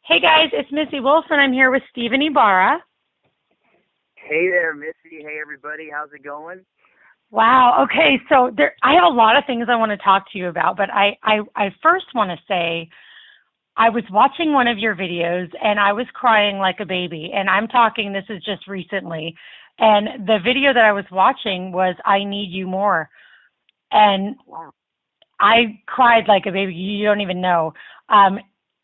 Hey guys, it's Missy Wolf, and I'm here with Steven Ybarra. Hey there, Missy. Hey, everybody. How's it going? Wow. Okay, so I have a lot of things I want to talk to you about, but I first want to say I was watching one of your videos and I was crying like a baby. And I'm talking, this is just recently. And the video that I was watching was I Need You More. And Wow. I cried like a baby. You don't even know. Um,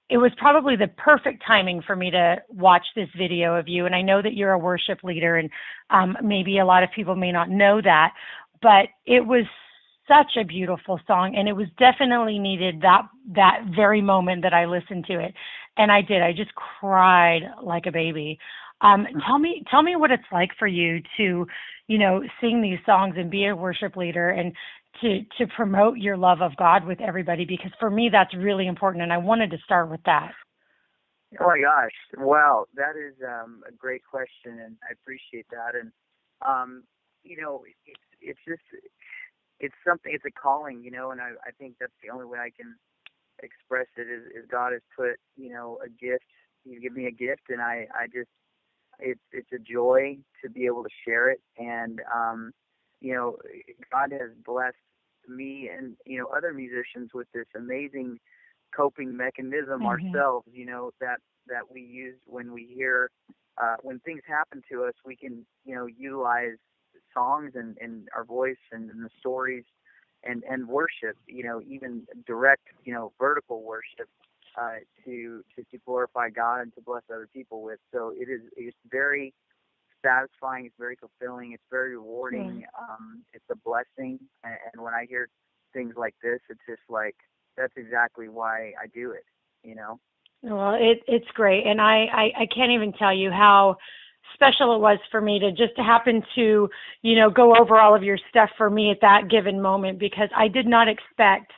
it was probably the perfect timing for me to watch this video of you. And I know that you're a worship leader, and maybe a lot of people may not know that, but it was such a beautiful song, and it was definitely needed that very moment that I listened to it, and I did. I just cried like a baby. Tell me what it's like for you to, sing these songs and be a worship leader and to promote your love of God with everybody, because for me that's really important, and I wanted to start with that. Oh my gosh. Wow. That is a great question, and I appreciate that. And um, it's just it's something. It's a calling, and I think that's the only way I can express it is God has put a gift. He's given me a gift, and I just it's a joy to be able to share it. And God has blessed me and other musicians with this amazing coping mechanism Mhm. ourselves, that we use when we hear when things happen to us. We can utilize songs and our voice and the stories and worship, even direct vertical worship, to glorify God and to bless other people with. So it's very satisfying. It's very fulfilling. It's very rewarding. Right. It's a blessing. And when I hear things like this, it's just like that's exactly why I do it. You know. Well, it's great, and I can't even tell you how special it was for me to just to happen to, go over all of your stuff for me at that given moment, because I did not expect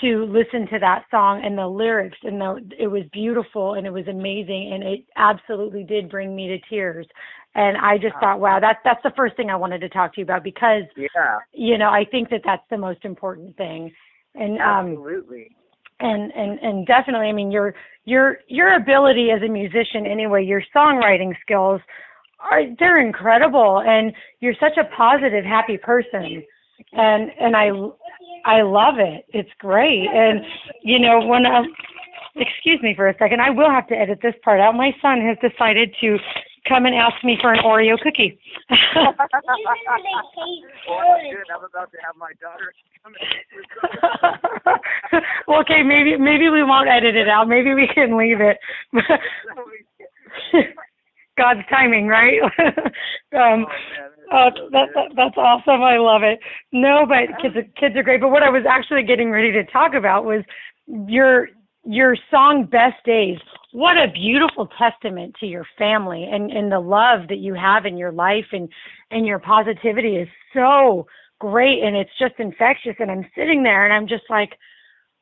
to listen to that song and the lyrics, and it was beautiful and it was amazing, and it absolutely did bring me to tears. And I just Ah, thought, wow, that's the first thing I wanted to talk to you about, because yeah, I think that that's the most important thing. And absolutely. and definitely, I mean, your ability as a musician anyway, your songwriting skills they're incredible, and you're such a positive, happy person, and I love it. It's great. And when excuse me for a second, I will have to edit this part out. My son has decided to come and ask me for an Oreo cookie. Well, that's good. I'm about to have my daughter come in. Well, okay, maybe we won't edit it out. Maybe we can leave it. God's timing, right? Oh um, man, that's so good. that's awesome. I love it. No, but kids are great. But what I was actually getting ready to talk about was your your song "Best Days." What a beautiful testament to your family, and the love that you have in your life, and your positivity is so great, and it's just infectious. And I'm sitting there and I'm just like,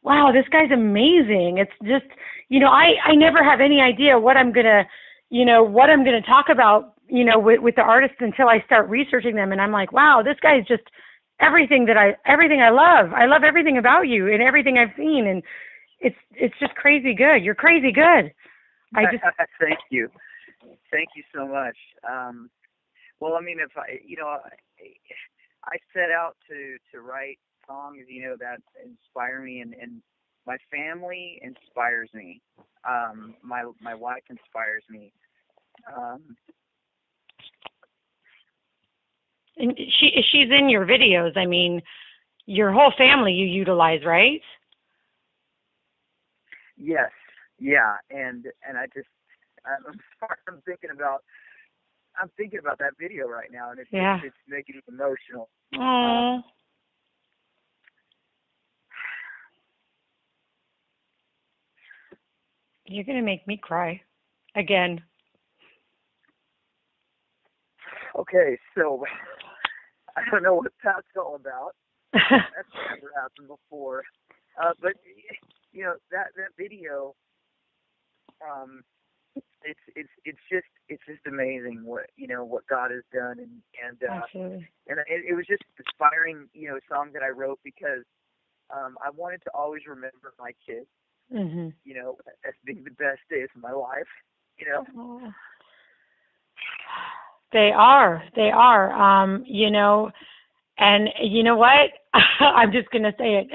wow, this guy's amazing. It's just, I never have any idea what I'm gonna talk about, with the artists until I start researching them, and I'm like, wow, this guy's just everything I love. I love everything about you and everything I've seen, and it's just crazy good. You're crazy good. I just Thank you. Thank you so much. Well, I mean, if I set out to write songs, that inspire me, and my family inspires me. My wife inspires me. Um, and she's in your videos. I mean, your whole family you utilize, right? yes, yeah, and I'm sorry, I'm thinking about that video right now, and Yeah. it's making me emotional. Oh, you're gonna make me cry again. Okay, so I don't know what that's all about. That's never happened before. But that video, um, it's just amazing what God has done, Absolutely. and it was just inspiring song that I wrote because I wanted to always remember my kids, Mhm. as being the best days of my life. You know. Oh. They are. They are. And you know what? I'm just going to say it.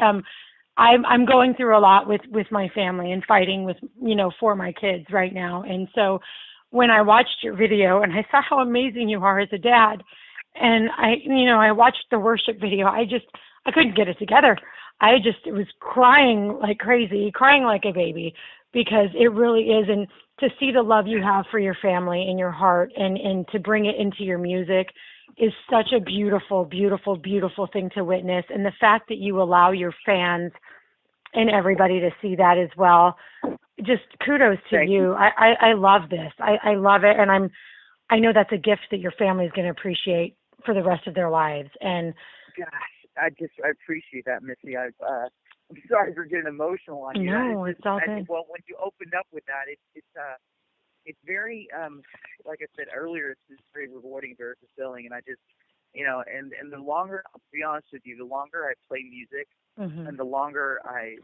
I'm going through a lot with my family and fighting with, for my kids right now. And so when I watched your video and I saw how amazing you are as a dad, and I watched the worship video, I couldn't get it together. It was crying like crazy, crying like a baby, because it really is. And to see the love you have for your family in your heart, and to bring it into your music is such a beautiful, beautiful, beautiful thing to witness. And the fact that you allow your fans and everybody to see that as well, just kudos to Thank you. I love this. I love it. And I know that's a gift that your family is going to appreciate for the rest of their lives. And gosh, I appreciate that, Missy. I'm sorry for getting emotional on you. No, it's all good. Well, when you opened up with that, it's very, like I said earlier, it's just very rewarding, very fulfilling. And I just, and the longer, I'll be honest with you, the longer I play music, Mm-hmm. and the longer I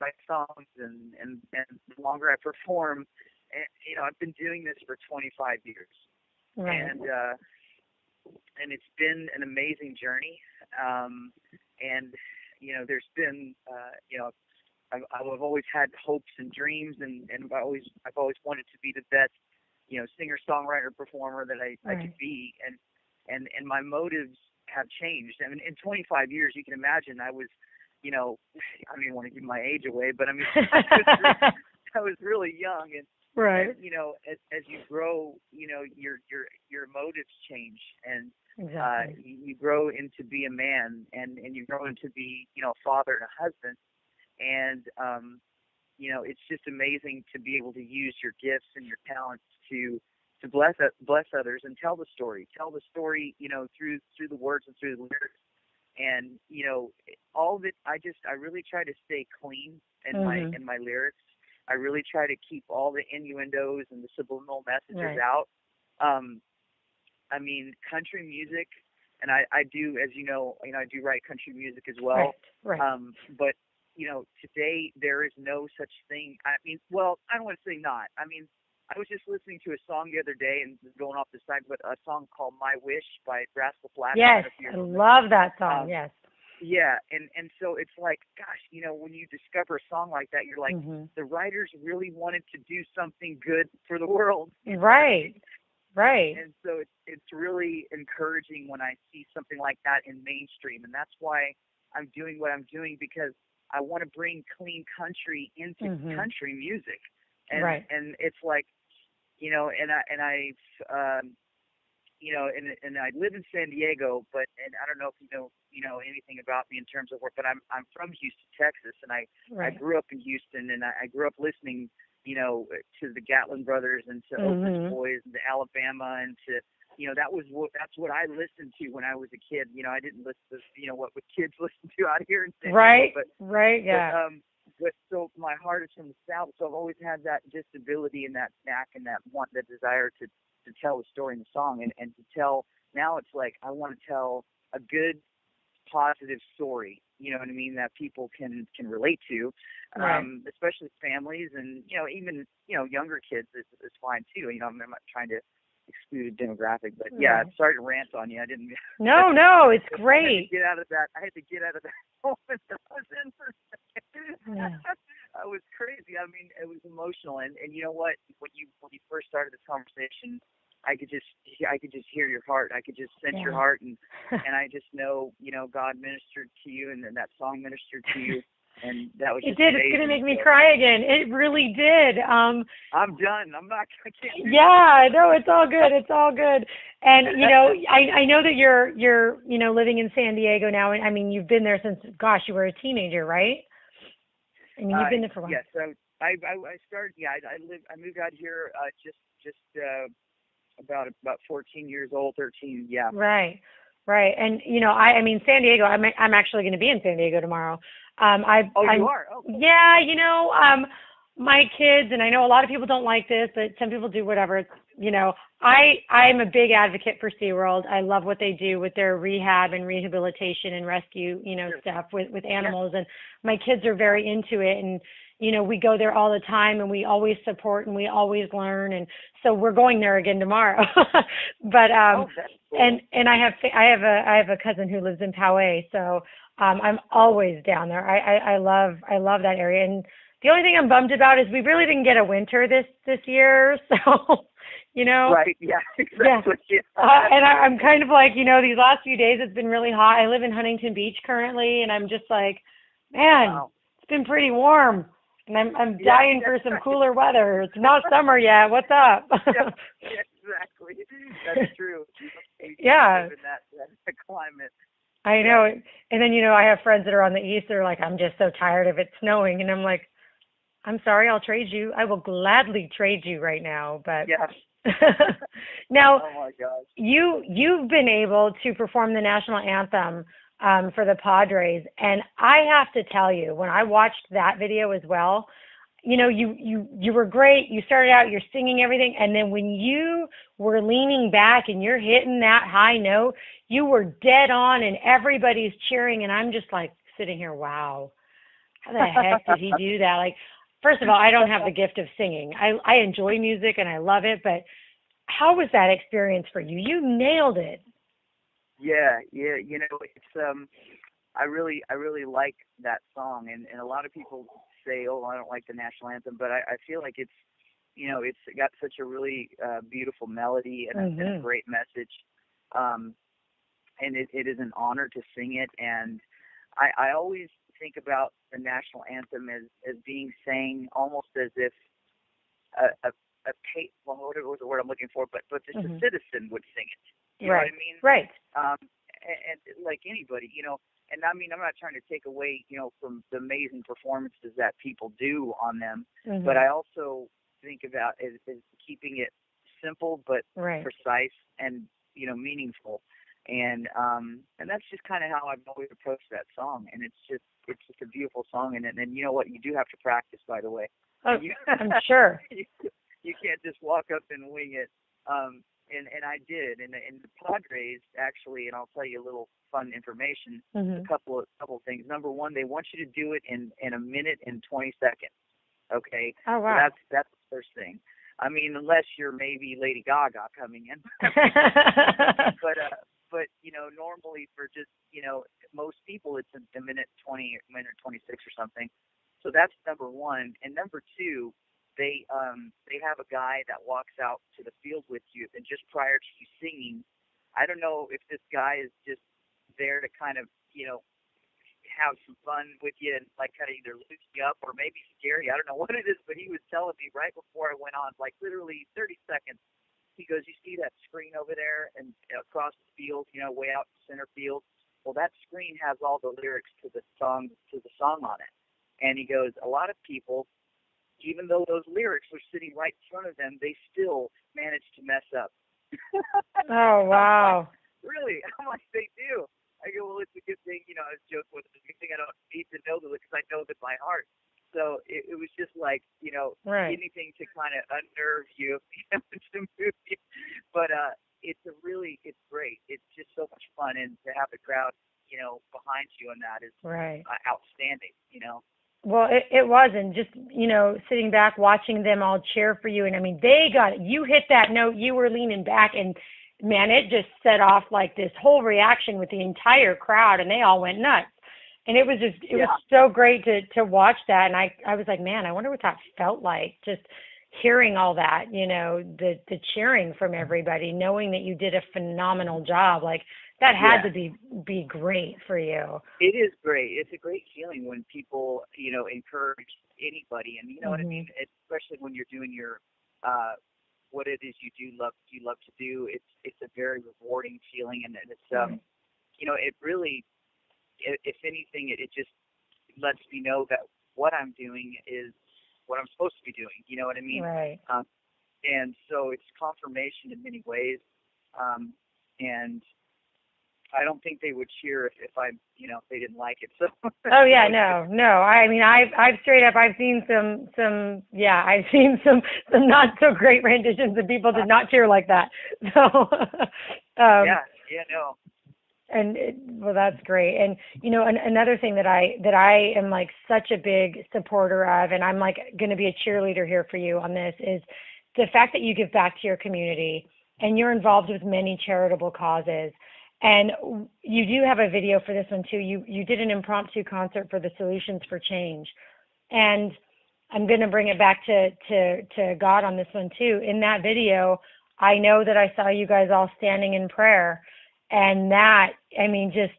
write songs, and the longer I perform, and, I've been doing this for 25 years. Right. And it's been an amazing journey. And, there's been, I've always had hopes and dreams, and I've always wanted to be the best, singer, songwriter, performer that I could be. And my motives have changed. I mean, in 25 years, you can imagine I was, I don't even want to give my age away, but I mean, I was really young, and right. And, as you grow, your motives change, and Exactly. you grow into be a man, and you grow into be, a father and a husband, and it's just amazing to be able to use your gifts and your talents to bless others and tell the story, through the words and through the lyrics. And all of it, I really try to stay clean in Mm-hmm. my lyrics. I really try to keep all the innuendos and the subliminal messages Right. out. I mean, country music, and I do, as you know, I do write country music as well. Right. But today there is no such thing. I mean, well, I don't want to say not. I mean, I was just listening to a song the other day, and going off the side, but a song called "My Wish" by Rascal Flatts. Yes, I love that song. Yes. Yeah, and so it's like, gosh, when you discover a song like that, you're like, Mm-hmm. the writers really wanted to do something good for the world. Right. Right. And so it's really encouraging when I see something like that in mainstream, and that's why I'm doing what I'm doing, because I want to bring clean country into Mm-hmm. country music, and Right. and it's like, and I live in San Diego, and I don't know if you know anything about me in terms of work, but I'm from Houston, Texas, and I Right. grew up in Houston, and I grew up listening, to the Gatlin Brothers, and to Mm-hmm. Oakland Boys, and to Alabama, and to that's what I listened to when I was a kid. I didn't listen to what kids listen to out here in San Right. Diego, Right. Yeah. but so my heart is from the South, so I've always had that disability and that knack and that desire to tell a story in the song, and to tell. Now it's like I want to tell a good, positive story. You know what I mean? That people can relate to, Right. especially families, and even younger kids is fine too. I'm not trying to exclude a demographic, but yeah, Right. sorry to rant on you. I didn't. No, it's I had to great. get out of that. I had to get out of that moment that I was in for a second. Yeah. I was crazy. I mean, it was emotional, and you know what? When you first started this conversation, I could just hear your heart. I could just sense your Yeah. heart, and I just know, God ministered to you, and then that song ministered to you, and that was It just did. amazing. It's gonna make me So, cry again. It really did. I'm done. I can't. Yeah, no, it's all good. It's all good. And I know that you're living in San Diego now, and I mean you've been there since, gosh, you were a teenager, right? I mean you've been there for a while. Yes. So I started. Yeah, I moved out here just about 14 years old, 13. Yeah. Right. Right. And I mean San Diego, I'm actually going to be in San Diego tomorrow. You I'm are? Oh, cool. Yeah, my kids, and I know a lot of people don't like this, but some people do, whatever. I'm a big advocate for SeaWorld. I love what they do with their rehab and rehabilitation and rescue, stuff with animals. And my kids are very into it. And, we go there all the time and we always support and we always learn. And so we're going there again tomorrow. But, that's cool. and I have a cousin who lives in Poway. So, I'm always down there. I love that area. And the only thing I'm bummed about is we really didn't get a winter this year. So, Right. Yeah. Exactly. Yeah. And I'm kind of like, these last few days it's been really hot. I live in Huntington Beach currently, and I'm just like, man, wow. It's been pretty warm, and I'm dying for some cooler weather. It's not summer yet. What's up? Yeah, exactly. That's true. Yeah. In that climate. I know. And then, I have friends that are on the east. They're like, I'm just so tired of it snowing. And I'm like, I'm sorry, I'll trade you. I will gladly trade you right now. But yeah. Now, oh my gosh. You've been able to perform the national anthem for the Padres. And I have to tell you, when I watched that video as well, you were great. You started out, you're singing everything. And then when you were leaning back and you're hitting that high note, you were dead on and everybody's cheering. And I'm just like sitting here, wow, how the heck did he do that? Like, first of all, I don't have the gift of singing. I enjoy music and I love it. But how was that experience for you? You nailed it. Yeah. It's I really like that song, and a lot of people say, oh, I don't like the national anthem, but I feel like it's got such a really beautiful melody and a great message, and it is an honor to sing it. And I always think about the national anthem as being sang almost as if what was the word I'm looking for, but just a citizen would sing it. You know what I mean? Right. And like anybody, and I mean, I'm not trying to take away, from the amazing performances that people do on them, but I also think about as keeping it simple but precise and, meaningful. And that's just kind of how I've always approached that song. And it's just a beautiful song. And you know what? You do have to practice, by the way. Oh, I'm sure. You can't just walk up and wing it. And I did. And the Padres actually, and I'll tell you a little fun information, a couple of things. Number one, they want you to do it in a minute and 20 seconds. Okay? Oh, wow. So that's the first thing. I mean, unless you're maybe Lady Gaga coming in. But normally for just, most people it's a minute 20, minute 26 or something. So that's number one. And number two, they have a guy that walks out to the field with you, and just prior to you singing, I don't know if this guy is just there to kind of, have some fun with you and like kind of either loosen you up or maybe scare you. I don't know what it is, but he was telling me right before I went on, like literally 30 seconds, he goes, you see that screen over there and across the field, way out in center field? Well, that screen has all the lyrics to the song on it. And he goes, a lot of people, even though those lyrics are sitting right in front of them, they still manage to mess up. Oh, wow. Really? I'm like, they do. I go, well, it's a good thing, I was joking with it. It's a good thing I don't need to know that because I know that by heart. So it was just like, anything to kind of unnerve you, to move you. But it's great. It's just so much fun. And to have the crowd, behind you on that is outstanding, Well, it was, and just, sitting back, watching them all cheer for you. And I mean, they got it. You hit that note, you were leaning back, and man, it just set off like this whole reaction with the entire crowd, and they all went nuts. And it was was so great to watch that. And I was like, man, I wonder what that felt like, just hearing all that, the cheering from everybody, knowing that you did a phenomenal job. Like, that had to be great for you. It is great. It's a great feeling when people, encourage anybody, and you know what I mean. Especially when you're doing your, what it is you love to do. It's a very rewarding feeling, and it's it really, if anything, it just lets me know that what I'm doing is what I'm supposed to be doing. You know what I mean? Right. And so it's confirmation in many ways, and I don't think they would cheer if I, if they didn't like it. So. Oh yeah, no. I mean, I've straight up, I've seen I've seen some not so great renditions, and people did not cheer like that. So, no. And well, that's great. And another thing that I am like such a big supporter of, and I'm like going to be a cheerleader here for you on this, is the fact that you give back to your community and you're involved with many charitable causes. And you do have a video for this one too. You did an impromptu concert for the Solutions for Change, and I'm going to bring it back to God on this one too. In that video, I know that I saw you guys all standing in prayer, and that, I mean, just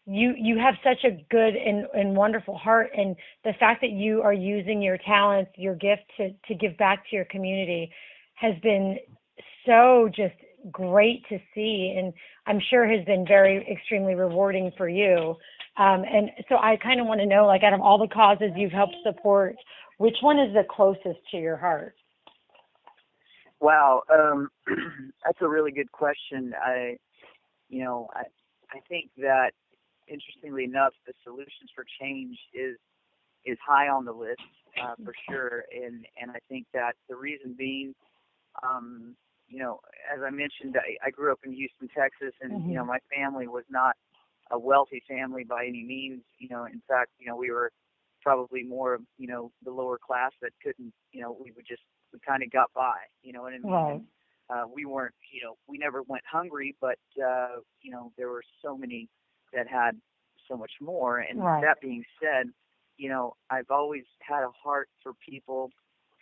you have such a good and wonderful heart, and the fact that you are using your talents, your gift to give back to your community has been so just great to see, and I'm sure has been very extremely rewarding for you. And so I kind of want to know, like, out of all the causes you've helped support, which one is the closest to your heart? Wow, that's a really good question. I think that, interestingly enough, the Solutions for Change is high on the list for sure, and I think that the reason being, as I mentioned, I grew up in Houston, Texas, and my family was not a wealthy family by any means. In fact, we were probably more of the lower class that couldn't. We kind of got by. You know what I mean? Right. We weren't. We never went hungry, but there were so many that had so much more. And right. That being said, I've always had a heart for people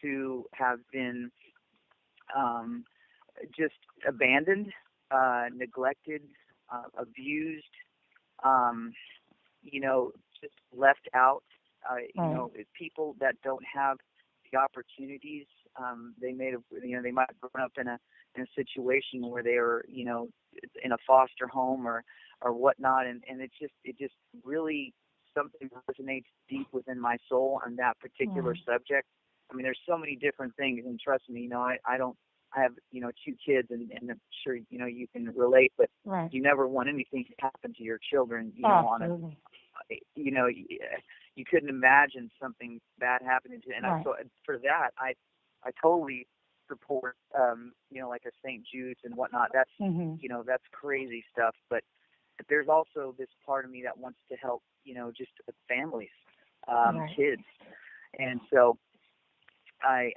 who have been just abandoned, neglected, abused, just left out. People that don't have the opportunities. They might have grown up in a situation where they were, in a foster home or whatnot, and it just really something resonates deep within my soul on that particular subject. I mean, there's so many different things, and trust me, I have, 2 kids, and I'm sure, you can relate, but you never want anything to happen to your children, you couldn't imagine something bad happening to, and so for that, I totally support, like a St. Jude's and whatnot. That's, that's crazy stuff, but there's also this part of me that wants to help, just families, kids, and so I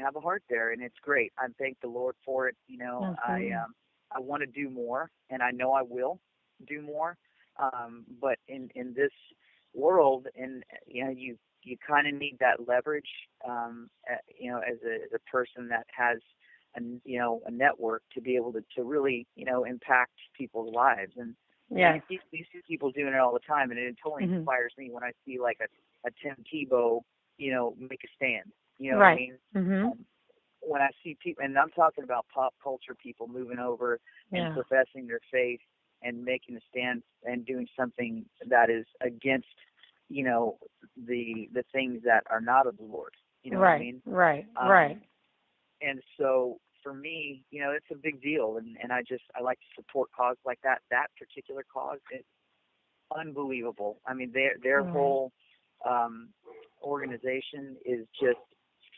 have a heart there, and it's great. I thank the Lord for it. I want to do more, and I know I will do more. But in this world, and you kind of need that leverage. As a person that has a network to be able to really impact people's lives, and you see people doing it all the time, and it totally inspires me when I see like a Tim Tebow make a stand. You know what I mean? When I see people, and I'm talking about pop culture people moving over and professing their faith and making a stand and doing something that is against, the things that are not of the Lord. You know what I mean? Right. And so for me, it's a big deal, and I like to support causes like that. That particular cause is unbelievable. I mean, their whole organization is just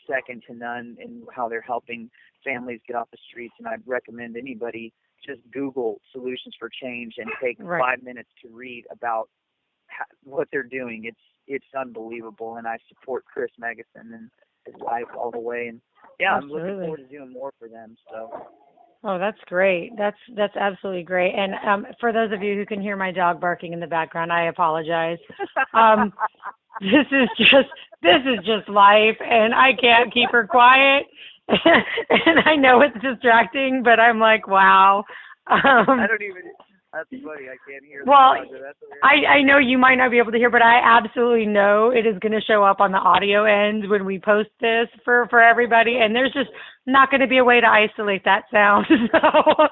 second to none in how they're helping families get off the streets, and I'd recommend anybody just Google Solutions for Change and take 5 minutes to read about what they're doing. It's unbelievable, and I support Chris Megason and his wife all the way, and I'm looking forward to doing more for them. So. Oh, that's great. That's absolutely great. And for those of you who can hear my dog barking in the background, I apologize. This is just life, and I can't keep her quiet. And I know it's distracting, but I'm like, wow. I don't even. That's funny. I can't hear. Well, I know you might not be able to hear, but I absolutely know it is going to show up on the audio end when we post this for everybody, and there's just not going to be a way to isolate that sound. So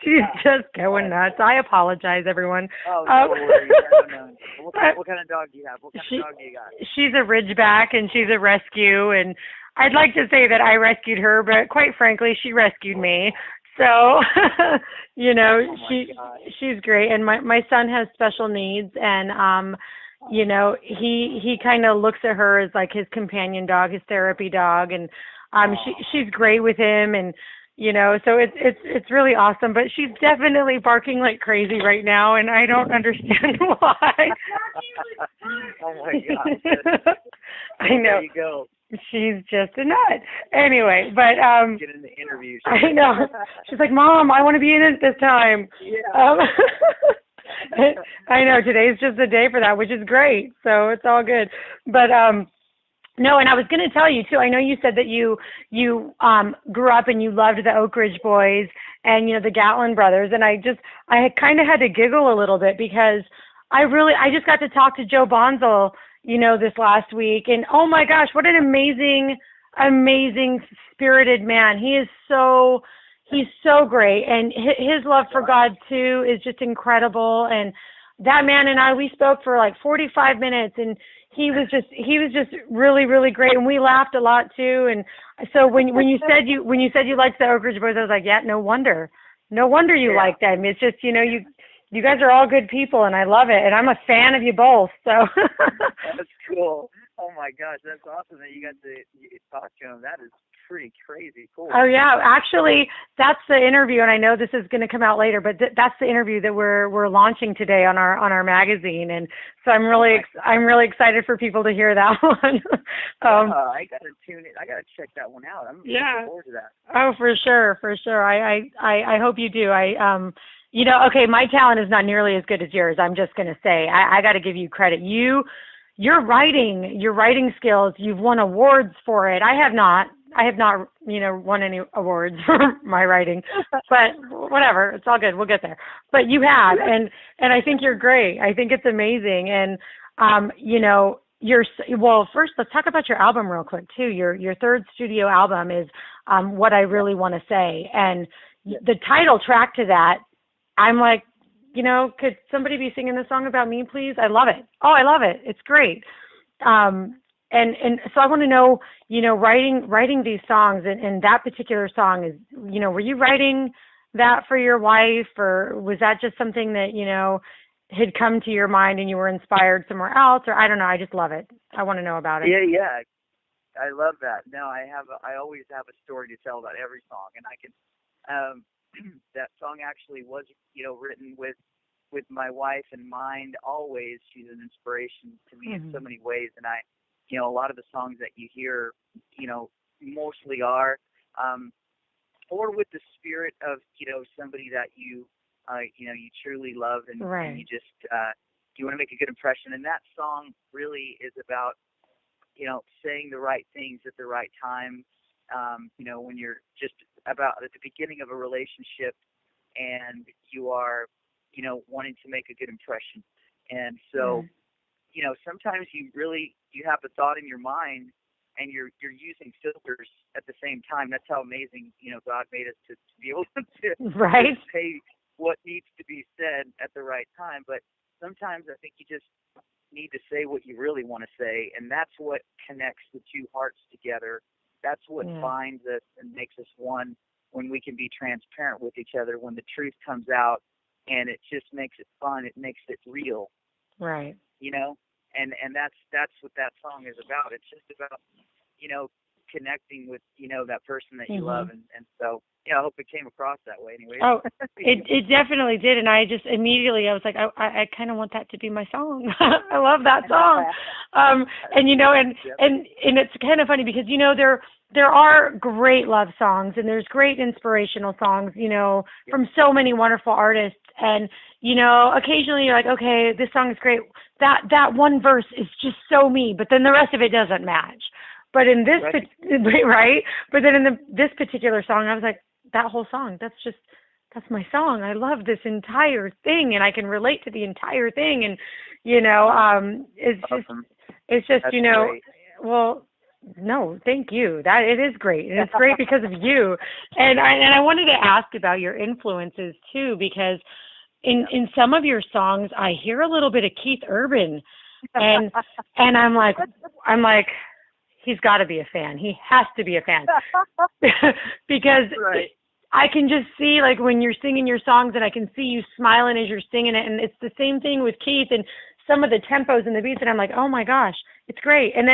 she's just going nuts. I apologize, everyone. Oh, no worries. No. What kind of dog do you have? What kind of dog do you got? She's a Ridgeback, and she's a rescue, and I'd like to say that I rescued her, but quite frankly, she rescued me. So, Oh my she gosh. she's great. And my son has special needs, and he kind of looks at her as like his companion dog, his therapy dog, and Oh. she's great with him, and so it's really awesome. But she's definitely barking like crazy right now, and I don't understand why. Oh my gosh. I Well, there know. you go. She's just a nut. Anyway, but Get in the interview. I know. She's like, Mom, I want to be in it this time. Yeah. Um, I know today's just a day for that, which is great. So it's all good. But no, and I was going to tell you too. I know you said that you grew up and you loved the Oak Ridge Boys and the Gatlin brothers, and I kind of had to giggle a little bit because I just got to talk to Joe Bonzel, this last week, and oh my gosh, what an amazing spirited man. He's so great, and his love for God too is just incredible. And that man and we spoke for like 45 minutes, and he was just really, really great, and we laughed a lot too. And so when you said you liked the Oak Ridge Boys, I was like, yeah, no wonder you Yeah. like them. It's just you guys are all good people, and I love it, and I'm a fan of you both. So That's cool. Oh my gosh, that's awesome that you got to talk to him. That is pretty crazy cool. Oh yeah, actually, that's the interview, and I know this is going to come out later, but that's the interview that we're launching today on our magazine, and so I'm really excited for people to hear that one. I gotta tune it. I gotta check that one out. I'm looking forward to that. Oh, for sure. I hope you do. Okay, my talent is not nearly as good as yours. I'm just going to say, I got to give you credit. Your writing skills, you've won awards for it. I have not, won any awards for my writing, but whatever, it's all good. We'll get there. But you have, and I think you're great. I think it's amazing. And, first let's talk about your album real quick too. Your third studio album is, What I Really Want to Say. And the title track to that, I'm like, could somebody be singing this song about me, please? I love it. Oh, I love it. It's great. And so I want to know, writing these songs, and that particular song is, were you writing that for your wife, or was that just something that, had come to your mind and you were inspired somewhere else? Or I don't know. I just love it. I want to know about it. Yeah. I love that. No, I always have a story to tell about every song, and I can, that song actually was, written with my wife in mind always. She's an inspiration to me in so many ways, and a lot of the songs that you hear, mostly are, or with the spirit of, somebody that you truly love, and, Right. and you just, you want to make a good impression. And that song really is about, saying the right things at the right time, when you're just about at the beginning of a relationship and you are, wanting to make a good impression. And so, sometimes you have a thought in your mind and you're using filters at the same time. That's how amazing, God made us to be able Right. to say what needs to be said at the right time. But sometimes I think you just need to say what you really want to say, and that's what connects the two hearts together. That's what binds us and makes us one, when we can be transparent with each other, when the truth comes out, and it just makes it fun. It makes it real. Right. And that's what that song is about. It's just about, connecting with, that person that you love. And so, I hope it came across that way anyway. Oh, it definitely did. And I just immediately, I was like, I kind of want that to be my song. I love that song. And it's kind of funny because, there are great love songs and there's great inspirational songs, from so many wonderful artists. And, occasionally you're like, okay, this song is great. That one verse is just so me, but then the rest of it doesn't match. But in this, right? But then in this particular song, I was like, that whole song, that's my song. I love this entire thing, and I can relate to the entire thing. And, it's awesome. It's just, That's great. well, no, thank you. That it is great. And it's great because of you. And I wanted to ask about your influences too, because in some of your songs, I hear a little bit of Keith Urban, and I'm like, he's got to be a fan. He has to be a fan because I can just see, like, when you're singing your songs, and I can see you smiling as you're singing it. And it's the same thing with Keith and some of the tempos and the beats. And I'm like, oh my gosh, it's great. And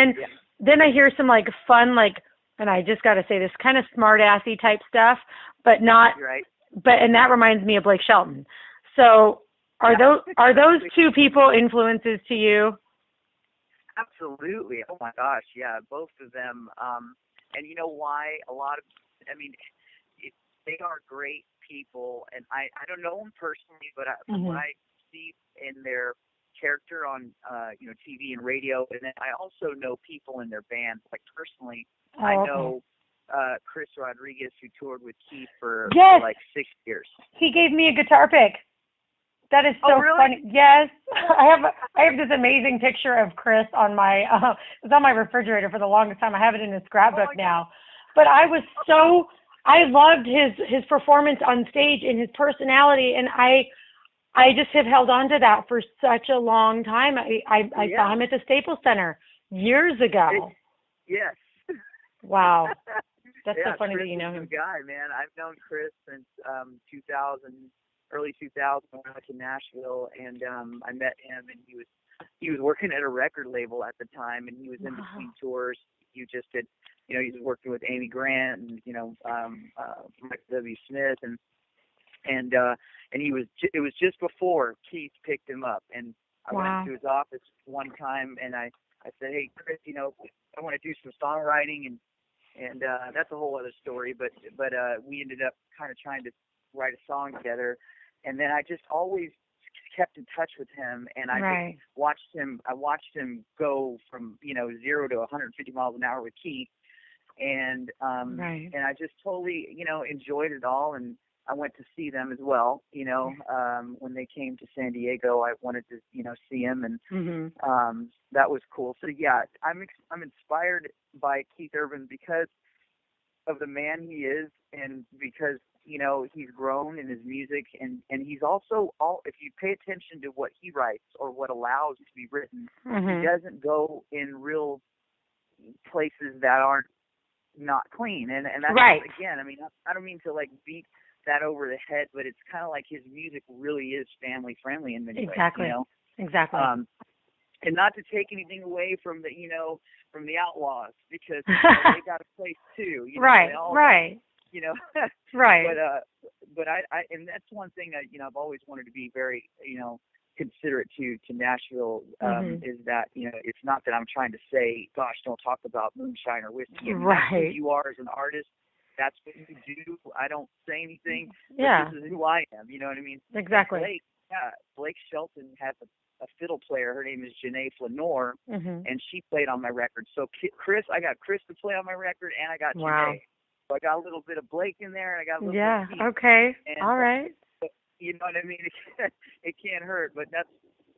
then I hear some like fun, like, and I just got to say this kind of smart assy type stuff, but not, Right. and that reminds me of Blake Shelton. So are those two people influences to you? Absolutely. Oh my gosh, yeah, both of them. And you know why? I mean, they are great people, and I don't know them personally, but from what I see in their character on TV and radio, and then I also know people in their bands. Like personally, I know Chris Rodriguez, who toured with Keith for like 6 years. He gave me a guitar pick. That is so really? funny. Yes, I have this amazing picture of Chris on my it's on my refrigerator for the longest time. I have it in a scrapbook now. But I loved his performance on stage and his personality, and I just have held on to that for such a long time. I saw him at the Staples Center years ago. Yes. Wow. That's so funny Chris that you know him. Guy, man. I've known Chris since 2000, early 2000 when I went to Nashville, and I met him, and he was working at a record label at the time, and he was in between tours. You just did, he was working with Amy Grant and Mike W. Smith, and it was just before Keith picked him up, and I went to his office one time, and I said, hey Chris, I want to do some songwriting, and that's a whole other story, but we ended up kind of trying to write a song together, and then I just always kept in touch with him, and I watched him go from 0 to 150 miles an hour with Keith, and and I just totally enjoyed it all, and I went to see them as well. When they came to San Diego, I wanted to see him, and that was cool. So yeah, I'm inspired by Keith Urban because of the man he is, and because he's grown in his music, and he's also if you pay attention to what he writes or what allows to be written, he doesn't go in real places that aren't not clean, and that's again, I mean, I don't mean to like beat that over the head, but it's kind of like his music really is family friendly in many ways. Exactly. And not to take anything away from the from the Outlaws, because they got a place too. Right. But I and that's one thing that I've always wanted to be very considerate to Nashville, is that it's not that I'm trying to say, gosh, don't talk about moonshine or whiskey. I mean, that's who you are as an artist. That's what you do. I don't say anything. But this is who I am. You know what I mean? Exactly. Blake Shelton has a fiddle player. Her name is Janae Flanor, and she played on my record. So I got Chris to play on my record, and I got Janae. So I got a little bit of Blake in there, and I got a little bit of Keith. Okay. And, all right. You know what I mean? It can't hurt. But that's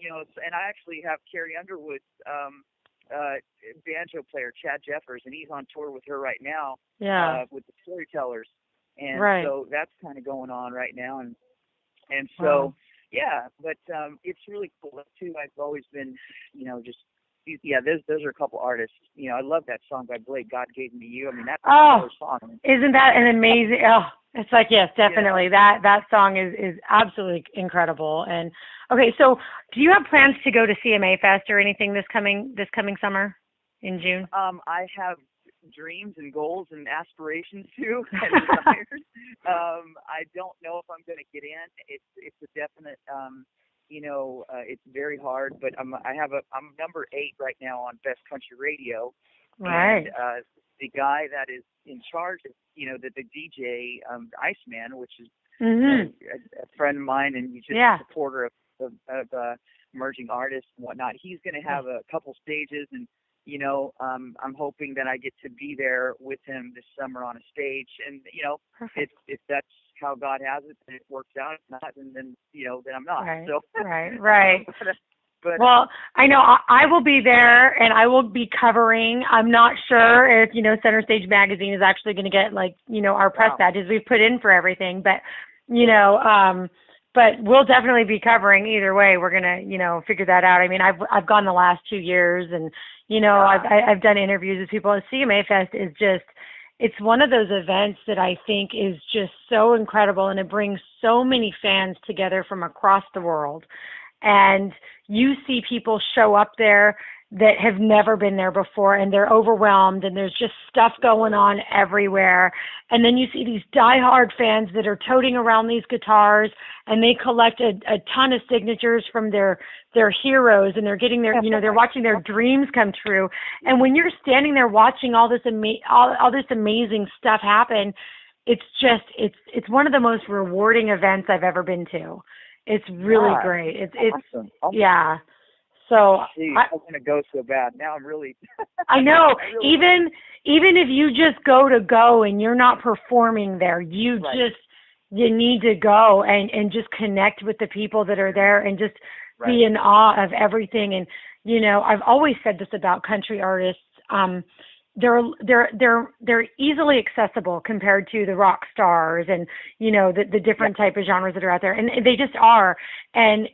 and I actually have Carrie Underwood's banjo player, Chad Jeffers, and he's on tour with her right now. With the Storytellers, and so that's kind of going on right now, and so but it's really cool too. I've always been those are a couple artists. I love that song by Blake, God Gave Me You. I mean, that's a song. Isn't that an amazing it's like, yes, definitely. That song is absolutely incredible. And okay, so do you have plans to go to CMA Fest or anything this coming summer in June? I have dreams and goals and aspirations too, and desires. I don't know if I'm going to get in. It's a definite. It's very hard, but I'm number 8 right now on Best Country Radio. Right. And the guy that is in charge of the DJ Iceman, which is a friend of mine, and he's just a supporter of emerging artists and whatnot. He's going to have a couple stages, and I'm hoping that I get to be there with him this summer on a stage, and if that's how God has it, and it works out. If not, and then I'm not. Right. So right. But well, I know I will be there, and I will be covering. I'm not sure if Center Stage Magazine is actually going to get our press badges we've put in for everything, but but we'll definitely be covering either way. We're gonna figure that out. I mean, I've gone the last 2 years, and I've done interviews with people. CMA Fest is just it's one of those events that I think is just so incredible, and it brings so many fans together from across the world. And you see people show up there that have never been there before, and they're overwhelmed, and there's just stuff going on everywhere. And then you see these diehard fans that are toting around these guitars, and they collect a ton of signatures from their heroes, and they're getting their, they're watching their dreams come true. And when you're standing there watching all this all this amazing stuff happen, it's one of the most rewarding events I've ever been to. It's really great. It's awesome. Yeah. So Jeez, I want to go so bad. Now I'm really. I know. Even if you just go and you're not performing there, you need to go and just connect with the people that are there and just be in awe of everything. And I've always said this about country artists. They're easily accessible compared to the rock stars and the different type of genres that are out there, and they just are. And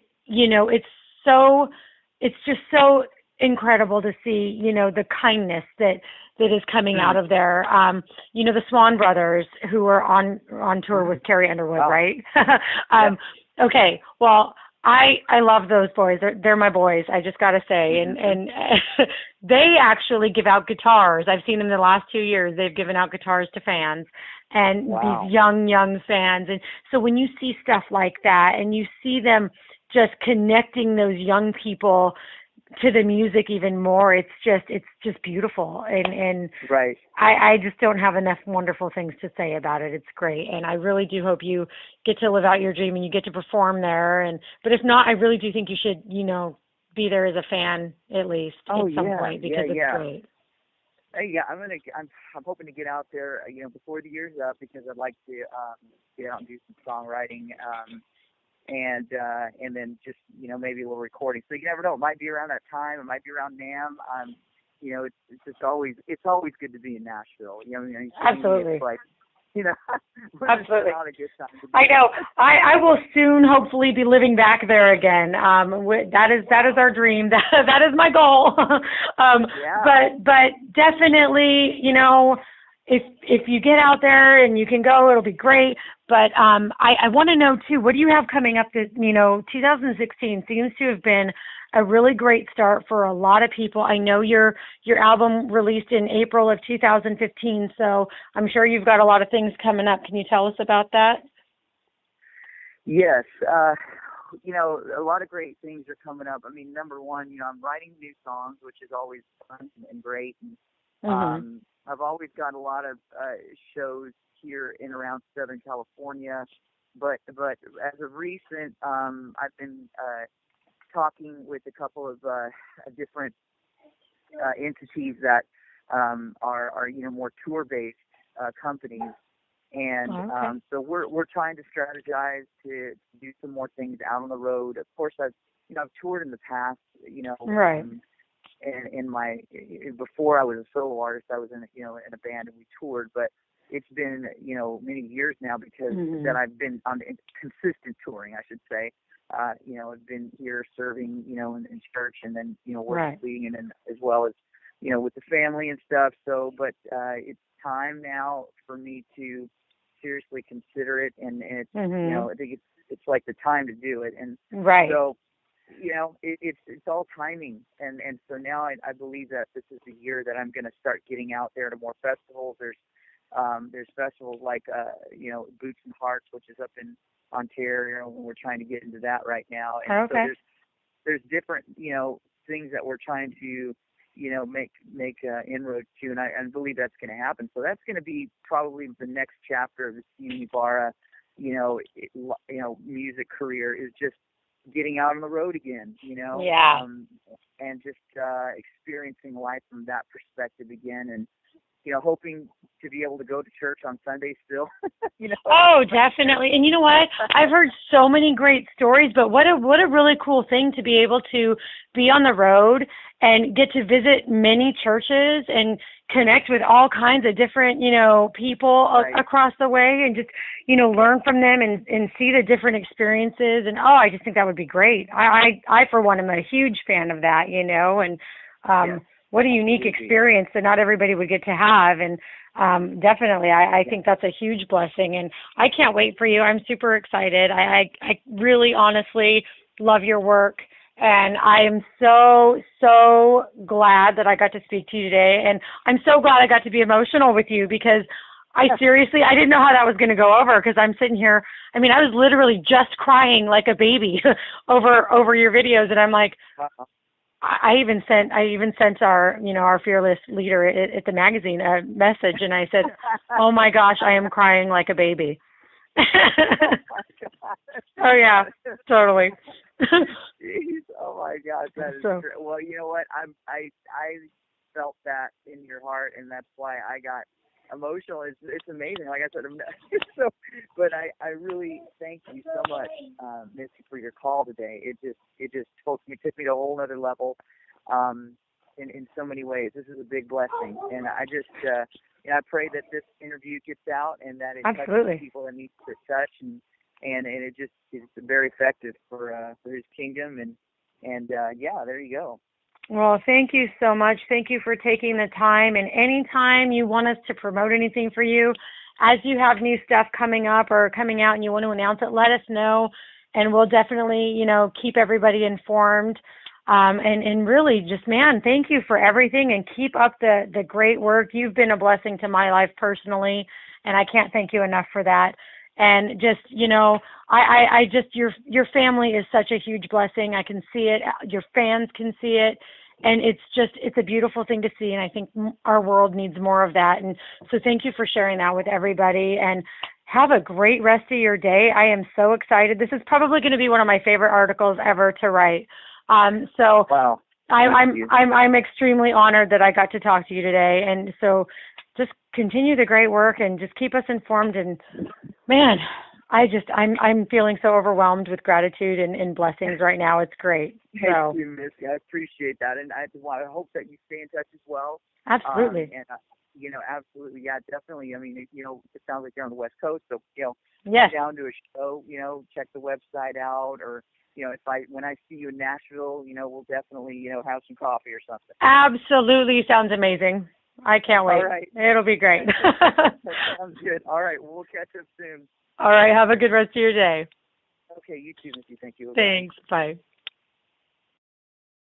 it's just so incredible to see, the kindness that is coming out of there. The Swan Brothers, who are on tour with Carrie Underwood, right? Okay. Well, I love those boys. They're my boys, I just got to say. And they actually give out guitars. I've seen them the last 2 years. They've given out guitars to fans and these young fans. And so when you see stuff like that and you see them just connecting those young people to the music even more, it's just beautiful. And I just don't have enough wonderful things to say about it. It's great. And I really do hope you get to live out your dream and you get to perform there. But if not, I really do think you should, be there as a fan at least at some point, because it's great. Yeah, I'm hoping to get out there, before the year's up, because I'd like to get out and do some songwriting. And then just, maybe a little recording. So you never know. It might be around that time. It might be around NAMM. It's just always good to be in Nashville. Absolutely. It's like, absolutely. A good time to be I know. I will soon hopefully be living back there again. That is our dream. That is my goal. But definitely, if you get out there and you can go, it'll be great. But I want to know too, what do you have coming up? That 2016 seems to have been a really great start for a lot of people. I know your album released in April of 2015, so I'm sure you've got a lot of things coming up. Can you tell us about that? Yes. A lot of great things are coming up. I mean, number one, I'm writing new songs, which is always fun and great. And, I've always got a lot of shows here in around Southern California, but as of recent, I've been talking with a couple of different entities that are more tour-based companies, and so we're trying to strategize to do some more things out on the road. Of course, I've toured in the past, and before I was a solo artist, I was in a band and we toured, but it's been many years now because that I've been on consistent touring, I should say. I've been here serving in church, and then worshiping, and then as well as with the family and stuff. So, but it's time now for me to seriously consider it, and it's I think it's like the time to do it, and so. It's all timing, and so now I believe that this is the year that I'm going to start getting out there to more festivals. There's festivals like Boots and Hearts, which is up in Ontario, and we're trying to get into that right now. And so there's different things that we're trying to make inroads to, and I believe that's going to happen. So that's going to be probably the next chapter of the Steven Ybarra music career, is just getting out on the road again, and just experiencing life from that perspective again, and hoping to be able to go to church on Sunday still. Oh, definitely. And you know what? I've heard so many great stories, but what a really cool thing to be able to be on the road and get to visit many churches and connect with all kinds of different, people across the way, and just, learn from them and see the different experiences. And, I just think that would be great. I for one, am a huge fan of that, and what a unique experience that not everybody would get to have. And definitely, I think that's a huge blessing. And I can't wait for you. I'm super excited. I really honestly love your work. And I am so, so glad that I got to speak to you today. And I'm so glad I got to be emotional with you because I didn't know how that was going to go over because I'm sitting here. I mean, I was literally just crying like a baby over your videos. And I'm like, I even sent our fearless leader at the magazine a message. And I said, oh my gosh, I am crying like a baby. Oh yeah, totally. Jeez, oh my gosh, that is great. Well, you know what? I felt that in your heart, and that's why I got emotional. It's amazing. Like I said, but I really thank you so much, Missy, for your call today. It just took me to a whole other level, in so many ways. This is a big blessing, and I just I pray that this interview gets out and that it touches people that need to touch, and it just is very effective for His kingdom, and yeah, there you go. Well, thank you so much. Thank you for taking the time. And anytime you want us to promote anything for you, as you have new stuff coming up or coming out and you want to announce it, let us know. And we'll definitely, keep everybody informed. And really just, man, thank you for everything and keep up the great work. You've been a blessing to my life personally, and I can't thank you enough for that. And just, I just, your family is such a huge blessing. I can see it. Your fans can see it. And it's a beautiful thing to see. And I think our world needs more of that. And so thank you for sharing that with everybody, and have a great rest of your day. I am so excited. This is probably going to be one of my favorite articles ever to write. So wow. I'm extremely honored that I got to talk to you today. And so just continue the great work and just keep us informed. And man, I'm feeling so overwhelmed with gratitude and blessings right now. It's great. Thank you, Missy. I appreciate that, and I hope that you stay in touch as well. Absolutely. Absolutely, yeah, definitely. I mean, it sounds like you're on the West Coast, so yes. Come down to a show. Check the website out, or when I see you in Nashville, we'll definitely have some coffee or something. Absolutely, sounds amazing. I can't wait. All right. It'll be great. That sounds good. All right, well, we'll catch up soon. All right. Have a good rest of your day. Okay, you too, Missy. Thank you. Thanks. Bye.